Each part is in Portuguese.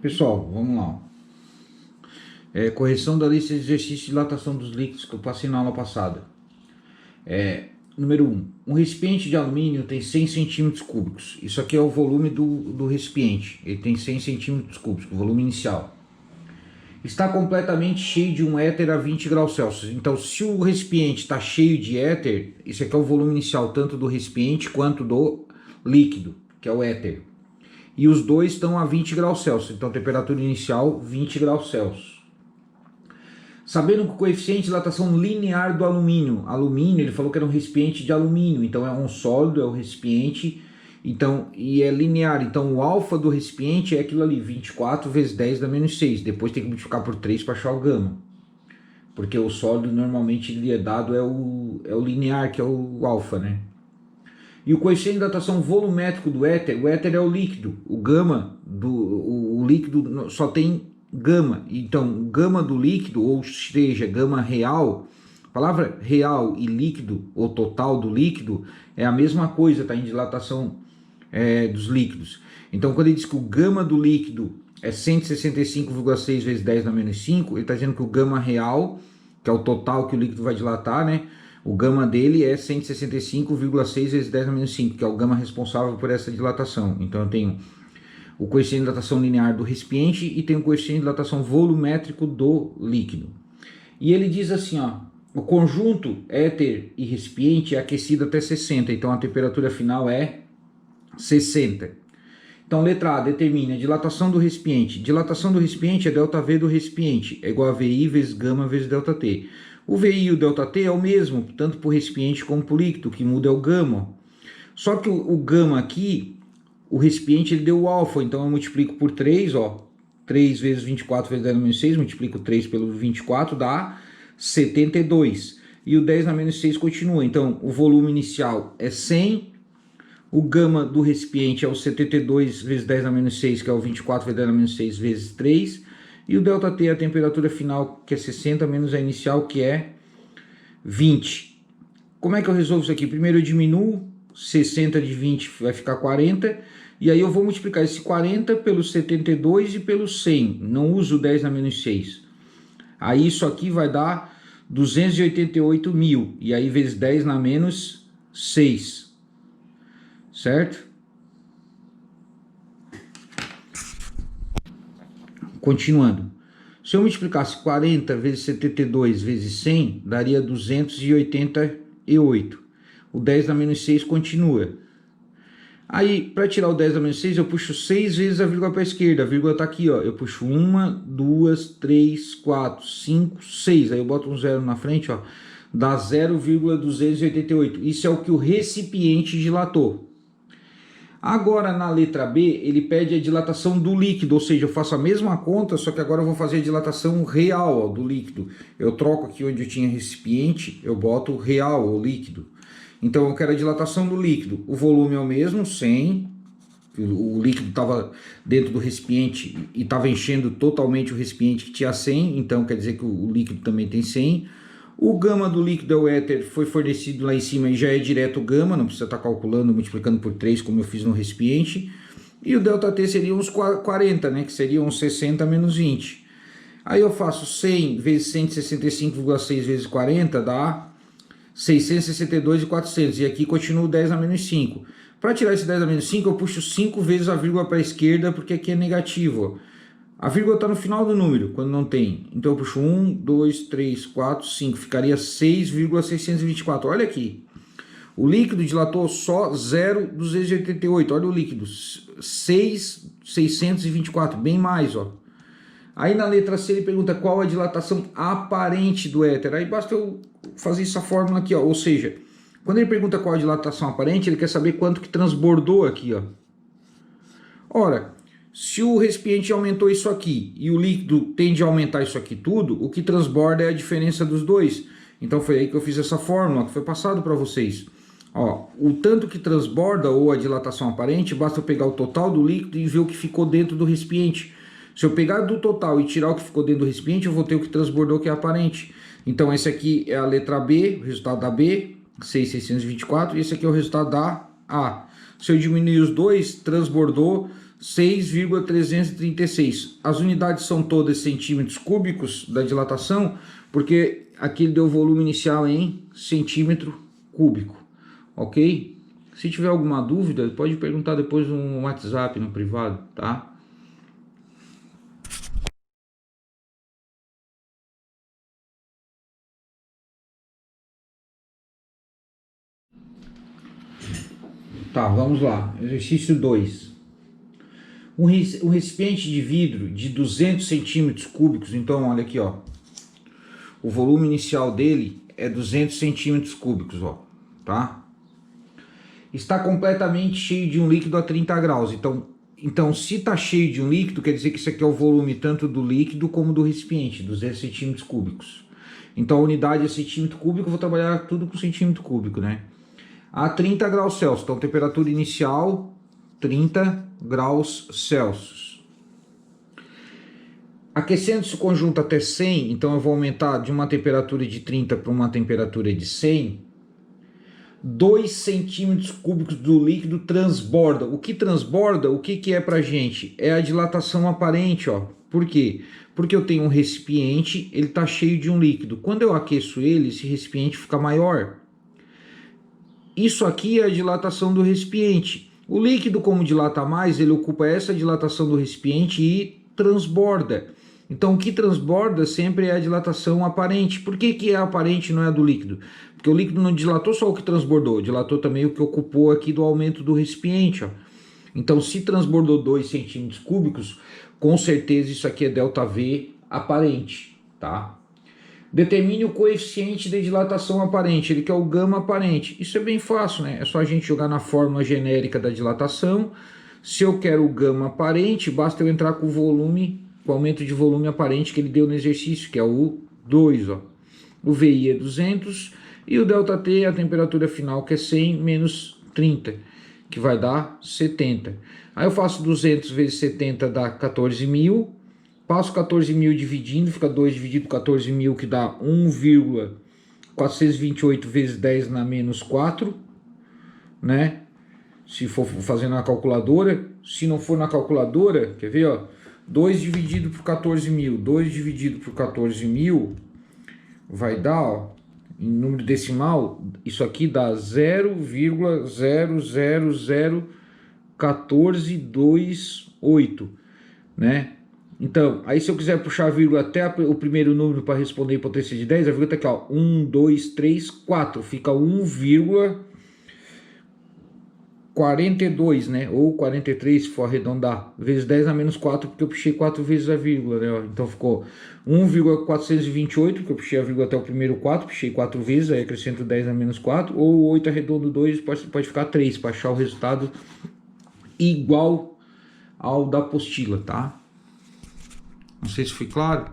Pessoal, vamos lá. Correção da lista de exercícios de dilatação dos líquidos que eu passei na aula passada. Número 1. Um recipiente de alumínio tem 100 centímetros cúbicos. Isso aqui é o volume do recipiente. Ele tem 100 centímetros cúbicos, o volume inicial. Está completamente cheio de um éter a 20 graus Celsius. Então, se o recipiente está cheio de éter, isso aqui é o volume inicial, tanto do recipiente quanto do líquido, que é o éter. E os dois estão a 20 graus Celsius. Então, temperatura inicial, 20 graus Celsius. Sabendo que o coeficiente de dilatação linear do alumínio, ele falou que era um recipiente de alumínio, então é um sólido, é o recipiente, então, e é linear, então o alfa do recipiente é aquilo ali, 24 vezes 10 dá menos 6, depois tem que multiplicar por 3 para achar o gama, porque o sólido normalmente ele é dado, é o linear, que é o alfa, né? E o coeficiente de dilatação volumétrico do éter, o éter é o líquido, o gama, o líquido só tem gama, então gama do líquido, ou seja, gama real, a palavra real e líquido, ou total do líquido, é a mesma coisa, está em dilatação dos líquidos. Então quando ele diz que o gama do líquido é 165,6 vezes 10 na menos 5, ele está dizendo que o gama real, que é o total que o líquido vai dilatar, né? O gama dele é 165,6 vezes 10 na menos 5, que é o gama responsável por essa dilatação. Então eu tenho o coeficiente de dilatação linear do recipiente e tem o coeficiente de dilatação volumétrico do líquido. E ele diz assim, ó, o conjunto éter e recipiente é aquecido até 60, então a temperatura final é 60. Então, letra A, determine a dilatação do recipiente. Dilatação do recipiente é ΔV do recipiente, é igual a VI vezes gama vezes ΔT. O VI e o ΔT é o mesmo, tanto para o recipiente como para o líquido, o que muda é o gama. Só que o gama aqui, o recipiente ele deu o alfa, então eu multiplico por 3, ó, 3 vezes 24 vezes 10 na menos 6, multiplico 3 pelo 24, dá 72. E o 10 na menos 6 continua, então o volume inicial é 100, o gama do recipiente é o 72 vezes 10 na menos 6, que é o 24 vezes 10 na menos 6 vezes 3, e o ΔT é a temperatura final, que é 60, menos a inicial, que é 20. Como é que eu resolvo isso aqui? Primeiro eu diminuo, 60 de 20 vai ficar 40, e aí eu vou multiplicar esse 40 pelo 72 e pelo 100, não uso 10 na menos 6. Aí isso aqui vai dar 288 mil, e aí vezes 10 na menos 6, certo? Continuando, se eu multiplicasse 40 vezes 72 vezes 100, daria 288. O 10 na menos 6 continua. Aí, para tirar o 10 da menos 6, eu puxo 6 vezes a vírgula para a esquerda. A vírgula está aqui, ó. Eu puxo 1, 2, 3, 4, 5, 6. Aí eu boto um zero na frente, ó. Dá 0,288. Isso é o que o recipiente dilatou. Agora, na letra B, ele pede a dilatação do líquido. Ou seja, eu faço a mesma conta, só que agora eu vou fazer a dilatação real, ó, do líquido. Eu troco aqui onde eu tinha recipiente, eu boto real, o líquido. Então eu quero a dilatação do líquido. O volume é o mesmo, 100. O líquido estava dentro do recipiente e estava enchendo totalmente o recipiente que tinha 100. Então quer dizer que o líquido também tem 100. O gama do líquido é o éter, foi fornecido lá em cima e já é direto o gama. Não precisa estar calculando, multiplicando por 3 como eu fiz no recipiente. E o ΔT seria uns 40, né? Que seria uns 60 menos 20. Aí eu faço 100 vezes 165,6 vezes 40 dá 662,400, e aqui continua o 10 a menos 5. Para tirar esse 10 a menos 5, eu puxo 5 vezes a vírgula para a esquerda, porque aqui é negativo. A vírgula está no final do número, quando não tem. Então eu puxo 1, 2, 3, 4, 5. Ficaria 6,624. Olha aqui. O líquido dilatou só 0,288. Olha o líquido. 6,624. Bem mais, ó. Aí na letra C ele pergunta qual a dilatação aparente do éter. Aí basta eu fazer essa fórmula aqui, ó. Ou seja, quando ele pergunta qual a dilatação aparente, ele quer saber quanto que transbordou aqui, ó. Ora, se o recipiente aumentou isso aqui e o líquido tende a aumentar isso aqui tudo, o que transborda é a diferença dos dois. Então foi aí que eu fiz essa fórmula, que foi passado para vocês. Ó, o tanto que transborda ou a dilatação aparente, basta eu pegar o total do líquido e ver o que ficou dentro do recipiente. Se eu pegar do total e tirar o que ficou dentro do recipiente, eu vou ter o que transbordou, que é aparente. Então esse aqui é a letra B, o resultado da B, 6,624, e esse aqui é o resultado da A. Se eu diminuir os dois, transbordou 6,336. As unidades são todas centímetros cúbicos da dilatação, porque aqui ele deu o volume inicial em centímetro cúbico, ok? Se tiver alguma dúvida, pode perguntar depois no WhatsApp, no privado, tá? Tá, vamos lá. Exercício 2. Um recipiente de vidro de 200 centímetros cúbicos, então olha aqui, ó. O volume inicial dele é 200 centímetros cúbicos, ó, tá? Está completamente cheio de um líquido a 30 graus. Então, se está cheio de um líquido, quer dizer que isso aqui é o volume tanto do líquido como do recipiente, 200 centímetros cúbicos. Então, a unidade é centímetro cúbico, eu vou trabalhar tudo com centímetro cúbico, né? A 30 graus Celsius. Então, temperatura inicial, 30 graus Celsius. Aquecendo-se o conjunto até 100, então eu vou aumentar de uma temperatura de 30 para uma temperatura de 100, 2 centímetros cúbicos do líquido transborda. O que transborda, o que é pra gente? É a dilatação aparente, ó. Por quê? Porque eu tenho um recipiente, ele está cheio de um líquido. Quando eu aqueço ele, esse recipiente fica maior. Isso aqui é a dilatação do recipiente. O líquido, como dilata mais, ele ocupa essa dilatação do recipiente e transborda. Então, o que transborda sempre é a dilatação aparente. Por que é aparente e não é a do líquido? Porque o líquido não dilatou só o que transbordou, dilatou também o que ocupou aqui do aumento do recipiente, ó. Então, se transbordou 2 centímetros cúbicos, com certeza isso aqui é ΔV aparente, tá? Determine o coeficiente de dilatação aparente, ele quer o gama aparente. Isso é bem fácil, né? É só a gente jogar na fórmula genérica da dilatação. Se eu quero o gama aparente, basta eu entrar com o volume, com o aumento de volume aparente que ele deu no exercício, que é o 2, ó. O VI é 200 e o ΔT, a temperatura final, que é 100 menos 30, que vai dar 70. Aí eu faço 200 vezes 70 dá 14.000. Passo 14.000 dividindo, fica 2 dividido por 14.000, que dá 1,428 vezes 10 na menos 4, né? Se for fazendo na calculadora. Se não for na calculadora, quer ver, ó? 2 dividido por 14.000, 2 dividido por 14.000 vai dar, ó, em número decimal, isso aqui dá 0,00014228, né? Então, aí se eu quiser puxar a vírgula até o primeiro número para responder em potência de 10, a vírgula está aqui, ó, 1, 2, 3, 4, fica 1,42, né, ou 43 se for arredondar, vezes 10 a menos 4, porque eu puxei 4 vezes a vírgula, né, ó. Então ficou 1,428, porque eu puxei a vírgula até o primeiro 4, puxei 4 vezes, aí acrescento 10 a menos 4, ou 8 arredondo 2, pode ficar 3, para achar o resultado igual ao da apostila, tá? Não sei se foi claro.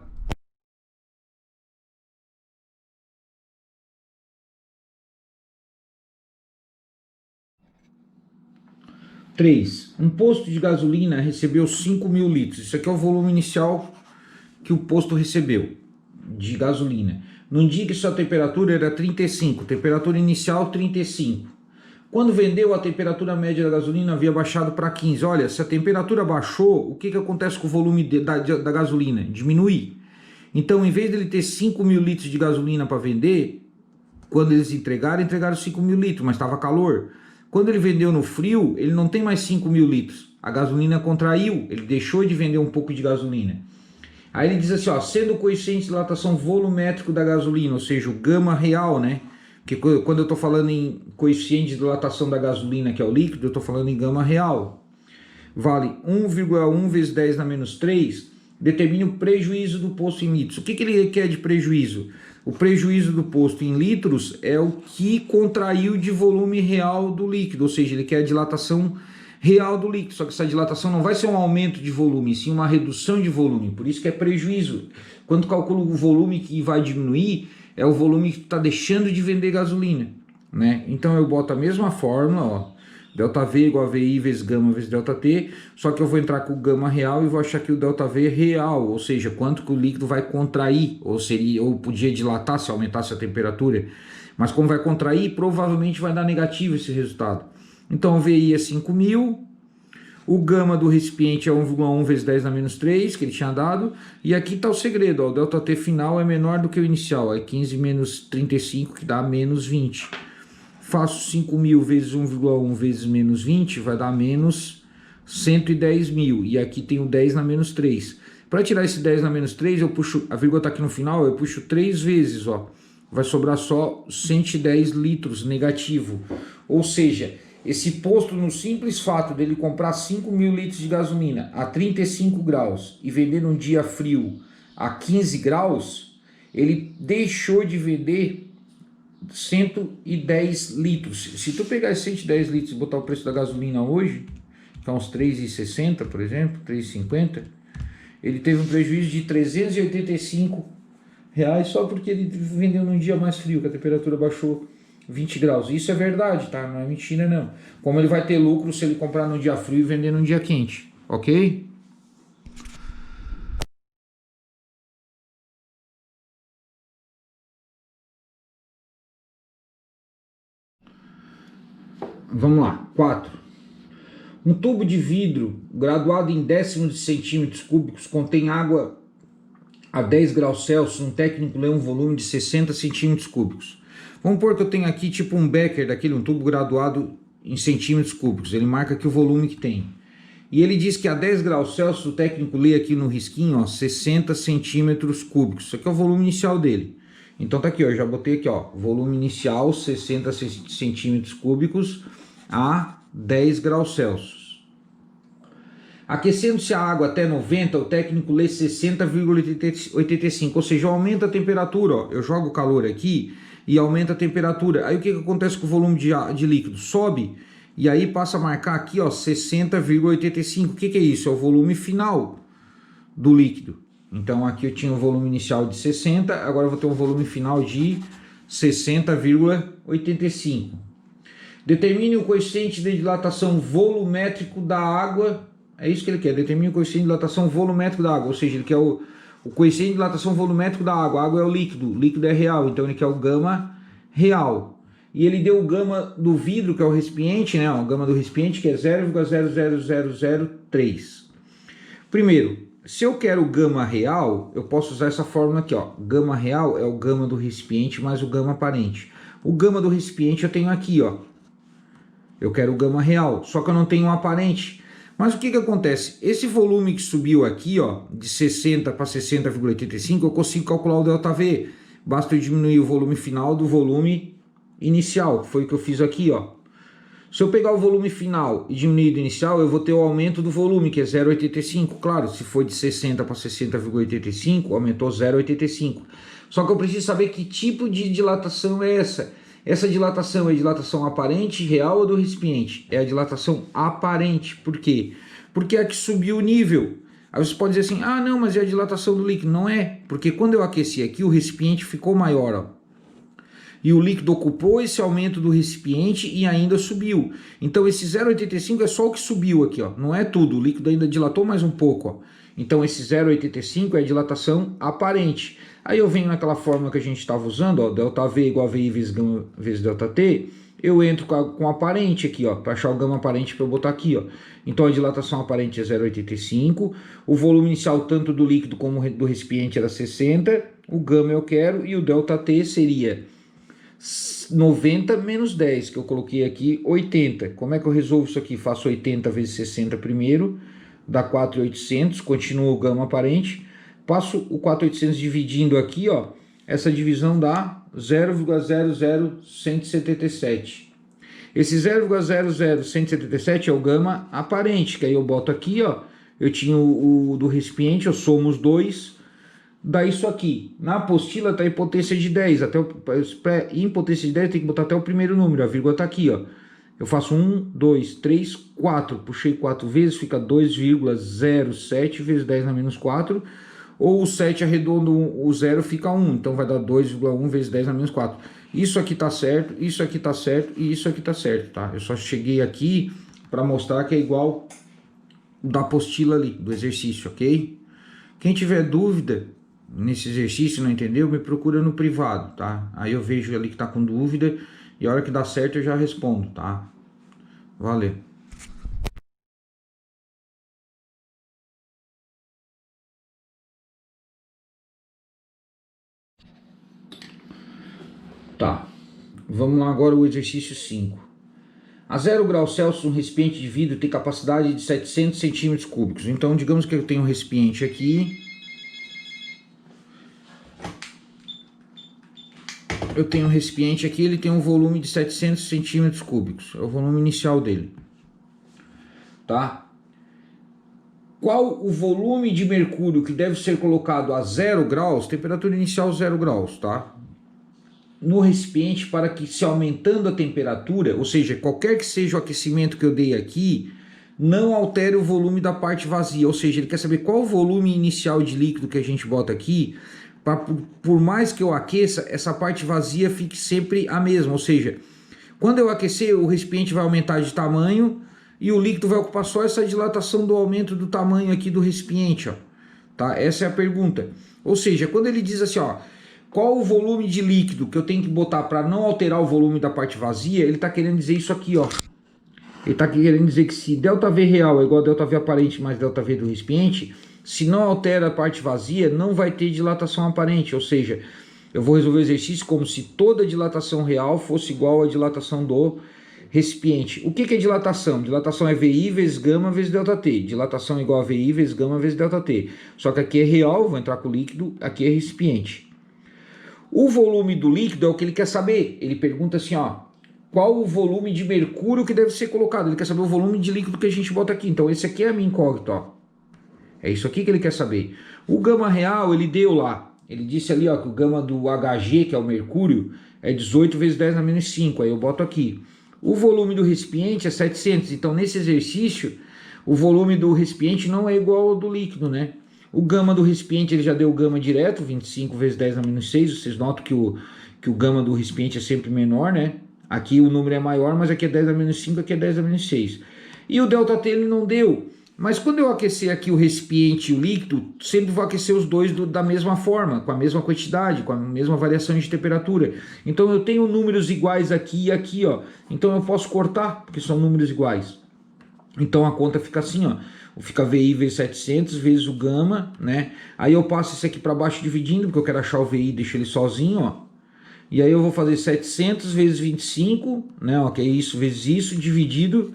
Três. Um posto de gasolina recebeu 5.000 litros. Isso aqui é o volume inicial que o posto recebeu de gasolina. No dia que sua temperatura era 35, temperatura inicial 35. Quando vendeu, a temperatura média da gasolina havia baixado para 15. Olha, se a temperatura baixou, o que acontece com o volume da gasolina? Diminui. Então, em vez dele ter 5.000 litros de gasolina para vender, quando eles entregaram 5.000 litros, mas estava calor. Quando ele vendeu no frio, ele não tem mais 5.000 litros. A gasolina contraiu, ele deixou de vender um pouco de gasolina. Aí ele diz assim, ó, sendo o coeficiente de dilatação volumétrico da gasolina, ou seja, o gama real, né? Porque quando eu estou falando em coeficiente de dilatação da gasolina, que é o líquido, eu estou falando em gama real. Vale 1,1 vezes 10 na menos 3, determine o prejuízo do posto em litros. O que ele quer de prejuízo? O prejuízo do posto em litros é o que contraiu de volume real do líquido, ou seja, ele quer a dilatação real do líquido, só que essa dilatação não vai ser um aumento de volume, sim uma redução de volume, por isso que é prejuízo. Quando calculo o volume que vai diminuir, é o volume que está deixando de vender gasolina, né? Então eu boto a mesma fórmula, ó, ΔV igual a VI vezes gama vezes ΔT, só que eu vou entrar com o gama real e vou achar que o ΔV é real, ou seja, quanto que o líquido vai contrair, ou podia dilatar se aumentasse a temperatura, mas como vai contrair, provavelmente vai dar negativo esse resultado. Então o VI é 5.000, O gama do recipiente é 1,1 vezes 10 na menos 3, que ele tinha dado. E aqui está o segredo, ó, o ΔT final é menor do que o inicial, é 15 menos 35, que dá menos 20. Faço 5.000 vezes 1,1 vezes menos 20, vai dar menos 110.000. E aqui tem o 10 na menos 3. Para tirar esse 10 na menos 3, eu puxo, a vírgula está aqui no final, eu puxo 3 vezes, ó. Vai sobrar só 110 litros negativo. Ou seja, esse posto, no simples fato dele comprar 5.000 litros de gasolina a 35 graus e vender num dia frio a 15 graus, ele deixou de vender 110 litros. Se tu pegar esses 110 litros e botar o preço da gasolina hoje, que é uns 3,60, por exemplo, 3,50, ele teve um prejuízo de 385 reais só porque ele vendeu num dia mais frio, que a temperatura baixou 20 graus. Isso é verdade, tá? Não é mentira, não. Como ele vai ter lucro se ele comprar num dia frio e vender num dia quente, ok? Vamos lá. 4. Um tubo de vidro graduado em décimos de centímetros cúbicos contém água a 10 graus Celsius. Um técnico lê um volume de 60 centímetros cúbicos. Vamos supor que eu tenho aqui tipo um becker daquele, um tubo graduado em centímetros cúbicos. Ele marca aqui o volume que tem. E ele diz que a 10 graus Celsius, o técnico lê aqui no risquinho, ó, 60 centímetros cúbicos. Isso aqui é o volume inicial dele. Então tá aqui, ó, já botei aqui, ó, volume inicial 60 centímetros cúbicos a 10 graus Celsius. Aquecendo-se a água até 90, o técnico lê 60,85, ou seja, aumenta a temperatura, ó. Eu jogo o calor aqui e aumenta a temperatura. Aí o que acontece com o volume de líquido? Sobe e aí passa a marcar aqui, ó, 60,85. O que é isso? É o volume final do líquido. Então aqui eu tinha o volume inicial de 60, agora eu vou ter um volume final de 60,85. Determine o coeficiente de dilatação volumétrico da água. É isso que ele quer, determine o coeficiente de dilatação volumétrico da água, ou seja, ele quer o coeficiente de dilatação volumétrico da água. A água é o líquido é real, então ele quer o gama real. E ele deu o gama do vidro, que é o recipiente, né? O gama do recipiente, que é 0,00003. Primeiro, se eu quero o gama real, eu posso usar essa fórmula aqui, ó. Gama real é o gama do recipiente mais o gama aparente. O gama do recipiente eu tenho aqui, ó. Eu quero o gama real, só que eu não tenho um aparente. Mas o que acontece? Esse volume que subiu aqui, ó, de 60 para 60,85, eu consigo calcular o ΔV. Basta eu diminuir o volume final do volume inicial, que foi o que eu fiz aqui, ó. Se eu pegar o volume final e diminuir do inicial, eu vou ter o aumento do volume, que é 0,85. Claro, se for de 60 para 60,85, aumentou 0,85. Só que eu preciso saber que tipo de dilatação é essa. Essa dilatação é dilatação aparente, real ou do recipiente? É a dilatação aparente. Por quê? Porque é a que subiu o nível. Aí você pode dizer assim, ah não, mas é a dilatação do líquido. Não é, porque quando eu aqueci aqui, o recipiente ficou maior, ó. E o líquido ocupou esse aumento do recipiente e ainda subiu. Então esse 0,85 é só o que subiu aqui, ó. Não é tudo, o líquido ainda dilatou mais um pouco, ó. Então esse 0,85 é a dilatação aparente. Aí eu venho naquela fórmula que a gente estava usando, ó, ΔV igual a VI vezes ΔT, eu entro com aparente aqui, ó, para achar o gama aparente para eu botar aqui, ó. Então a dilatação aparente é 0,85, o volume inicial tanto do líquido como do recipiente era 60, o gama eu quero e o ΔT seria 90 menos 10, que eu coloquei aqui, 80. Como é que eu resolvo isso aqui? Faço 80 vezes 60 primeiro, dá 4.800, continua o gama aparente, passo o 4.800 dividindo aqui, ó, essa divisão dá 0,00177. Esse 0,00177 é o gama aparente, que aí eu boto aqui, ó, eu tinha o do recipiente, eu somo os dois, dá isso aqui. Na apostila tá em potência de 10, em potência de 10 tem que botar até o primeiro número, a vírgula tá aqui, ó. Eu faço 1, 2, 3, 4, puxei 4 vezes, fica 2,07 vezes 10 na menos 4, ou o 7 arredondo o 0 fica 1, então vai dar 2,1 vezes 10 na menos 4. Isso aqui tá certo, isso aqui tá certo e isso aqui tá certo, tá? Eu só cheguei aqui para mostrar que é igual da apostila ali, do exercício, ok? Quem tiver dúvida nesse exercício, não entendeu, me procura no privado, tá? Aí eu vejo ali que tá com dúvida e a hora que dá certo eu já respondo, tá? Valeu. Tá, vamos lá agora o exercício 5. A 0 graus Celsius, um recipiente de vidro tem capacidade de 700 centímetros cúbicos. Então, digamos que eu tenho um recipiente aqui. Eu tenho um recipiente aqui, ele tem um volume de 700 centímetros cúbicos. É o volume inicial dele. Tá? Qual o volume de mercúrio que deve ser colocado a 0 graus, temperatura inicial 0 graus, tá? No recipiente para que, se aumentando a temperatura, ou seja, qualquer que seja o aquecimento que eu dei aqui, não altere o volume da parte vazia. Ou seja, ele quer saber qual o volume inicial de líquido que a gente bota aqui, para, por mais que eu aqueça, essa parte vazia fique sempre a mesma. Ou seja, quando eu aquecer, o recipiente vai aumentar de tamanho e o líquido vai ocupar só essa dilatação do aumento do tamanho aqui do recipiente, ó. Tá? Essa é a pergunta. Ou seja, quando ele diz assim, ó, qual o volume de líquido que eu tenho que botar para não alterar o volume da parte vazia, ele está querendo dizer isso aqui, ó. Ele está querendo dizer que se ΔV real é igual a ΔV aparente mais ΔV do recipiente, se não altera a parte vazia, não vai ter dilatação aparente. Ou seja, eu vou resolver o exercício como se toda dilatação real fosse igual à dilatação do recipiente. O que é dilatação? Dilatação é VI vezes gama vezes ΔT. Dilatação é igual a VI vezes gama vezes ΔT. Só que aqui é real, vou entrar com o líquido, aqui é recipiente. O volume do líquido é o que ele quer saber. Ele pergunta assim, ó, qual o volume de mercúrio que deve ser colocado? Ele quer saber o volume de líquido que a gente bota aqui. Então esse aqui é a minha incógnita, ó. É isso aqui que ele quer saber. O gama real, ele deu lá. Ele disse ali, ó, que o gama do Hg, que é o mercúrio, é 18 vezes 10 na menos 5. Aí eu boto aqui. O volume do recipiente é 700. Então nesse exercício, o volume do recipiente não é igual ao do líquido, né? O gama do recipiente, ele já deu o gama direto, 25 vezes 10 na menos 6. Vocês notam que o gama do recipiente é sempre menor, né? Aqui o número é maior, mas aqui é 10 na menos 5, aqui é 10 na menos 6. E o ΔT ele não deu. Mas quando eu aquecer aqui o recipiente e o líquido, sempre vou aquecer os dois da mesma forma, com a mesma quantidade, com a mesma variação de temperatura. Então eu tenho números iguais aqui e aqui, ó. Então eu posso cortar, porque são números iguais. Então a conta fica assim, ó. Fica VI vezes 700 vezes o gama, né? Aí eu passo esse aqui para baixo dividindo, porque eu quero achar o VI e deixo ele sozinho, ó. E aí eu vou fazer 700 vezes 25, né? Ó, que é isso vezes isso, dividido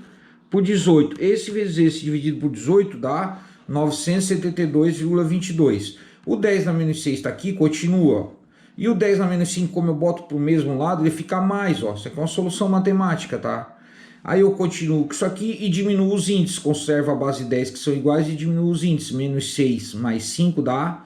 por 18. Esse vezes esse dividido por 18 dá 972,22. O 10 na menos 6 está aqui, continua, ó. E o 10 na menos 5, como eu boto para o mesmo lado, ele fica mais, ó. Isso aqui é uma solução matemática, tá? Aí eu continuo com isso aqui e diminuo os índices. Conservo a base 10 que são iguais e diminuo os índices. Menos 6 mais 5 dá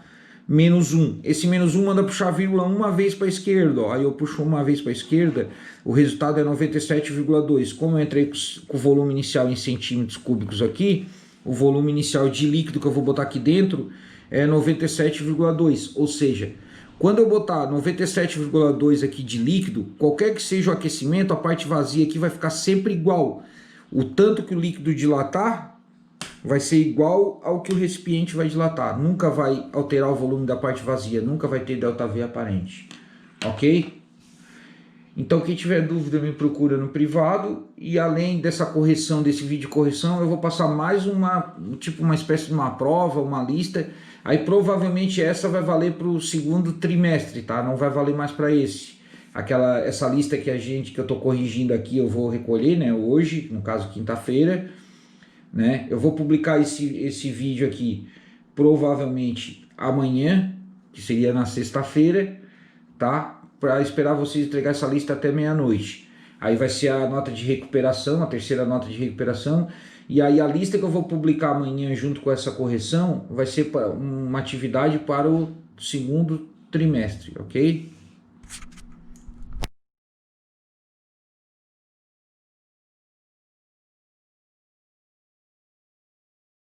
menos 1. Esse menos 1 manda puxar a vírgula uma vez para a esquerda. Ó. Aí eu puxo uma vez para a esquerda, o resultado é 97,2. Como eu entrei com o volume inicial em centímetros cúbicos aqui, o volume inicial de líquido que eu vou botar aqui dentro é 97,2. Ou seja, quando eu botar 97,2 aqui de líquido, qualquer que seja o aquecimento, a parte vazia aqui vai ficar sempre igual. O tanto que o líquido dilatar vai ser igual ao que o recipiente vai dilatar. Nunca vai alterar o volume da parte vazia, nunca vai ter ΔV aparente. Ok? Então quem tiver dúvida me procura no privado. E além dessa correção, desse vídeo de correção, eu vou passar mais uma espécie de uma prova, uma lista. Aí provavelmente essa vai valer para o segundo trimestre, tá? Não vai valer mais para esse. Essa lista que eu estou corrigindo aqui, eu vou recolher, né? Hoje, no caso quinta-feira, né? Eu vou publicar esse vídeo aqui provavelmente amanhã, que seria na sexta-feira, tá? Para esperar vocês entregar essa lista até meia-noite. Aí vai ser a nota de recuperação, a terceira nota de recuperação. E aí a lista que eu vou publicar amanhã junto com essa correção vai ser uma atividade para o segundo trimestre, ok?